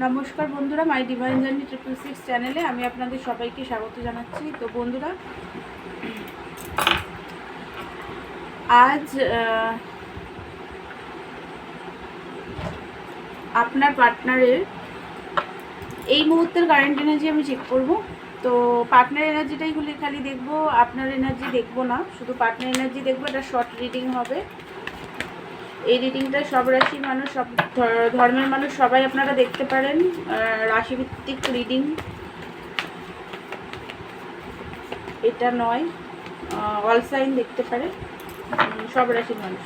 নমস্কার বন্ধুরা, মাই divine journey 666 চ্যানেলে আমি আপনাদের সবাইকে স্বাগত জানাচ্ছি। তো বন্ধুরা, আজ আপনার পার্টনারের এই মুহূর্তের কারেন্ট এনার্জি আমি চেক করব। তো পার্টনার এনার্জিটাই খালি দেখবো, আপনার এনার্জি দেখবো না, শুধু পার্টনার এনার্জি দেখবো। এটা শর্ট রিডিং হবে। এই রিডিংটা সব রাশির মানুষ, সব ধর্মের মানুষ সবাই আপনারা দেখতে পারেন। রাশিভিত্তিক রিডিং এটা নয়, অল সাইন দেখতে পারে সব রাশির মানুষ।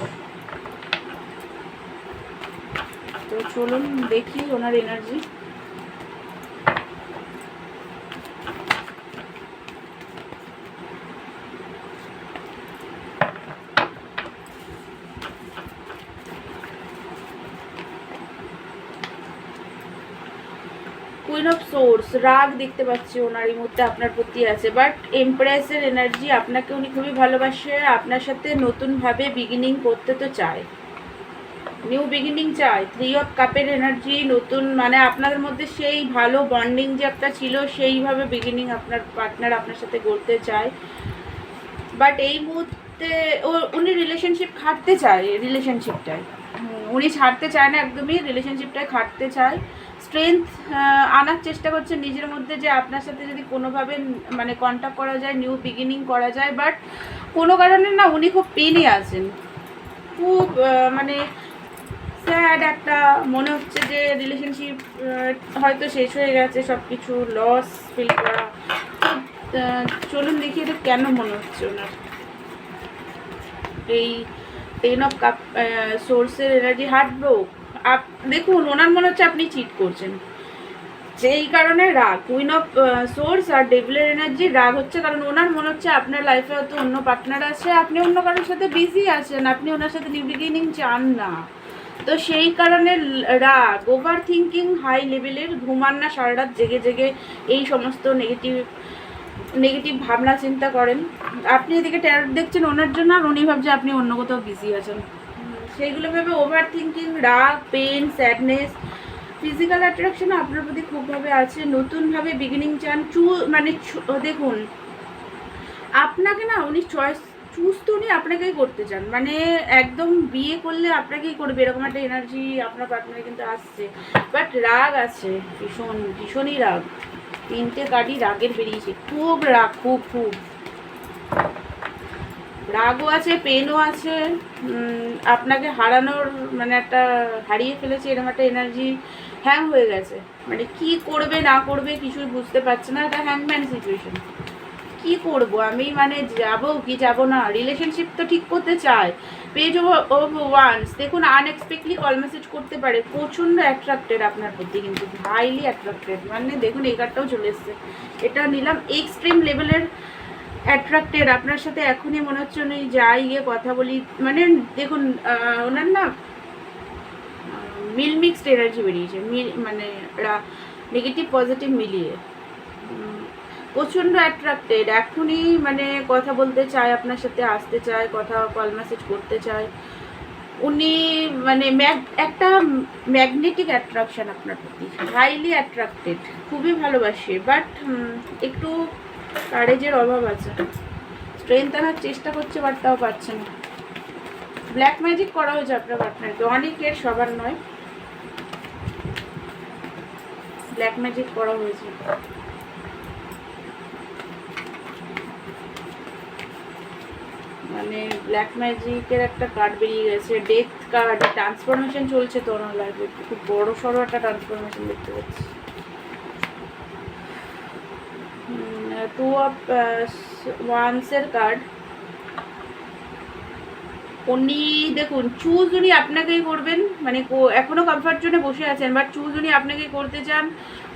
তো চলুন দেখি ওনার এনার্জি। কুইন অফ সোর্স, রাগ দেখতে পাচ্ছি ওনার এই মুহূর্তে আপনার প্রতি আছে, বাট এমপ্রেসের এনার্জি, আপনাকে উনি খুবই ভালোবাসে, আপনার সাথে নতুনভাবে বিগিনিং করতে তো চায়, নিউ বিগিনিং চায়। 3 অফ কাপের এনার্জি, নতুন মানে আপনাদের মধ্যে সেই ভালো বন্ডিং যে একটা ছিল, সেইভাবে বিগিনিং আপনার পার্টনার আপনার সাথে করতে চায়। বাট এই মুহূর্তে উনি রিলেশনশিপ খাটতে চায়, রিলেশনশিপটায় উনি ছাড়তে চায় না একদমই, রিলেশনশিপটায় খাটতে চায়। স্ট্রেংথ আনার চেষ্টা করছে নিজের মধ্যে, যে আপনার সাথে যদি কোনোভাবে মানে কন্ট্যাক্ট করা যায়, নিউ বিগিনিং করা যায়। বাট কোনো কারণে না উনি খুব পেনে আছেন, খুব মানে স্যাড একটা, মনে হচ্ছে যে রিলেশনশিপ হয়তো শেষ হয়ে গেছে, সব কিছু লস ফিল করা। চলুন দেখি এটা কেন মনে হচ্ছে ওনার। এই 10 অফ কাপ সোর্সের এনার্জি, হার্ট ব্রোক। দেখুন ওনার মনে হচ্ছে আপনি চিট করছেন, যেই কারণে রাগ। কুইন অফ সোর্স আর ডেভিলের এনার্জি, রাগ হচ্ছে কারণ ওনার মনে হচ্ছে আপনার লাইফে হয়তো অন্য পার্টনার আছে, আপনি অন্য কারোর সাথে বিজি আছেন, আপনি ওনার সাথে নিউ বিগিনিং চান না। তো সেই কারণে রাগ, ওভার থিঙ্কিং হাই লেভেলের, ঘুমান না সারা রাত জেগে জেগে, এই সমস্ত নেগেটিভ ভাবনা চিন্তা করেন। আপনি এদিকে ট্যারট দেখছেন ওনার জন্য, আর উনি ভাবছে আপনি অন্য কোথাও বিজি আছেন, সেইগুলো ভেবে ওভার থিঙ্কিং, রাগ, পেন, স্যাডনেস। ফিজিক্যাল অ্যাট্রাকশন আপনার প্রতি খুবভাবে আছে, নতুনভাবে বিগিনিং চান। মানে দেখুন আপনাকে না উনি চুজ তো উনি আপনাকেই করতে চান, মানে একদম বিয়ে করলে আপনাকেই করবে, এরকম একটা এনার্জি আপনার পার্টনারে কিন্তু আসছে। বাট রাগ আছে, ভীষণই রাগ। 3টে কার্ডই রাগের বেরিয়েছে, খুব রাগ, খুব খুব রাগও আছে, পেনও আছে। আপনাকে হারানোর মানে একটা হারিয়ে ফেলেছে এরকম একটা এনার্জি, হ্যাং হয়ে গেছে, মানে কি করবে না করবে কিছুই বুঝতে পারছে না। একটা হ্যাংম্যান সিচুয়েশন, কি করব আমি, মানে যাব কি যাব না। রিলেশনশিপ তো ঠিক করতে চায়। পেজ অফ ওয়ান্স, দেখুন আনএক্সপেক্টলি কল মেসেজ করতে পারে, প্রচণ্ড অ্যাট্রাক্টেড আপনার প্রতি, কিন্তু হাইলি অ্যাট্রাক্টেড। মানে দেখুন এই কার্ডটাও চলে এসছে, এটা নিলাম। এক্সট্রিম লেভেলের অ্যাট্রাক্টেড আপনার সাথে, এখনই মনে হচ্ছে উনি যাই গিয়ে কথা বলি। মানে দেখুন ওনার না মিক্সড এনার্জি বেরিয়েছে, মানে নেগেটিভ পজিটিভ মিলিয়ে প্রচণ্ড অ্যাট্রাক্টেড। এখনই মানে কথা বলতে চায় আপনার সাথে, আসতে চায়, কথা কল মেসেজ করতে চায় উনি। মানে একটা ম্যাগনেটিক অ্যাট্রাকশন আপনার প্রতি, হাইলি অ্যাট্রাক্টেড, খুবই ভালোবাসে। বাট একটু কারেজের অভাব আছে, স্ট্রেংথ আনার চেষ্টা করছে, বাট তাও পাচ্ছে না। ব্ল্যাক ম্যাজিক করা হয়েছে আপনার পার্টনারকে, অনেকের, সবার নয়, ব্ল্যাক ম্যাজিক করা হয়েছে। মানে ব্ল্যাক ম্যাজিকের একটা কার্ড বেরিয়ে গেছে, ডেথ কার্ড। ট্রান্সফরমেশন চলছে তো ওনার লাইফে, খুব বড় সড়ো একটা ট্রান্সফরমেশন দেখতে পাচ্ছি। 2 অফ ওয়ান্সের কার্ড। উনি দেখুন চুজ উনি আপনাকেই করবেন, মানে এখনও কমফর্ট জোনে বসে আছেন, বাট চুজ উনি আপনাকেই করতে চান,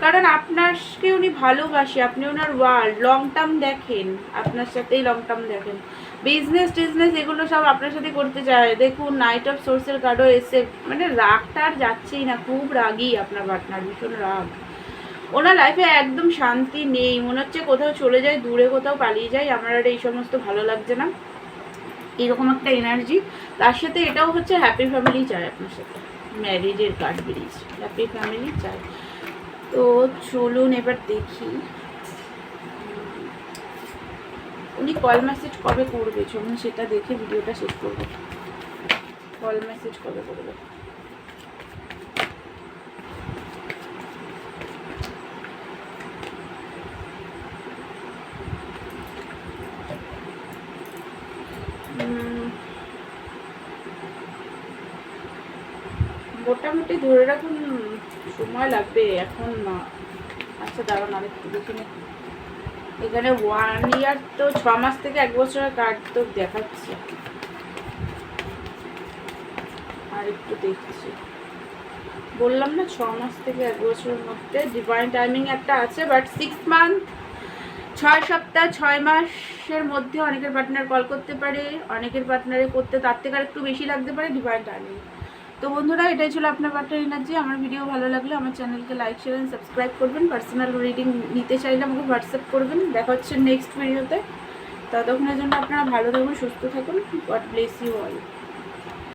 কারণ আপনাকে উনি ভালোবাসে, আপনি ওনার ওয়ার্ল্ড, লং টার্ম দেখেন, আপনার সাথেই লং টার্ম দেখেন। টিজনেস এগুলো সব আপনার সাথে করতে চায়। দেখুন নাইট অফ সোর্সের কার্ডও এসে, মানে রাগটা আর যাচ্ছেই না, খুব রাগী আপনার পার্টনার, ভীষণ রাগ। ওনার লাইফে একদম শান্তি নেই, মনে হচ্ছে কোথাও চলে যায়, দূরে কোথাও পালিয়ে যায়, আমার আর এই সমস্ত ভালো লাগছে না, এরকম একটা এনার্জি। তার সাথে এটাও হচ্ছে হ্যাপি ফ্যামিলি চায় আপনার সাথে, ম্যারেজের কার্ড বেরিয়েছে, হ্যাপি ফ্যামিলি চায়। তো চলুন এবার দেখি উনি কল মেসেজ কবে করবে, চলুন সেটা দেখে ভিডিওটা শেষ করবো। কল মেসেজ কবে করবে? মোটামুটি ধরে রাখুন সময় লাগবে, এখন না। আচ্ছা দাঁড়ান আরেকটু দেখে নি। এখানে 1 ইয়ার তো 6 মাস থেকে 1 বছরের কার্ড তো দেখাচ্ছে। আর একটু দেখছি, বললাম না 6 মাস থেকে 1 বছরের মধ্যে ডিভাইন টাইমিং একটা আছে, বাট 6 মান্থ 6 সপ্তাহ 6 মাসের মধ্যে অনেকের পার্টনার কল করতে পারে, অনেকের পার্টনারে করতে তার থেকে আর একটু বেশি লাগতে পারে ডিভাইন টাইমিং। তো বন্ধুরা এটাই ছিল আপনার পার্টনার এনার্জি। আমার ভিডিও ভালো লাগলে আমার চ্যানেলকে লাইক শেয়ার এন্ড সাবস্ক্রাইব করবেন। পার্সোনাল রিডিং নিতে চাইলে আমাকে হোয়াটসঅ্যাপ করবেন। দেখা হচ্ছে নেক্সট ভিডিওতে। ততক্ষণের জন্য আপনারা ভালো থাকুন, সুস্থ থাকুন। God bless you all.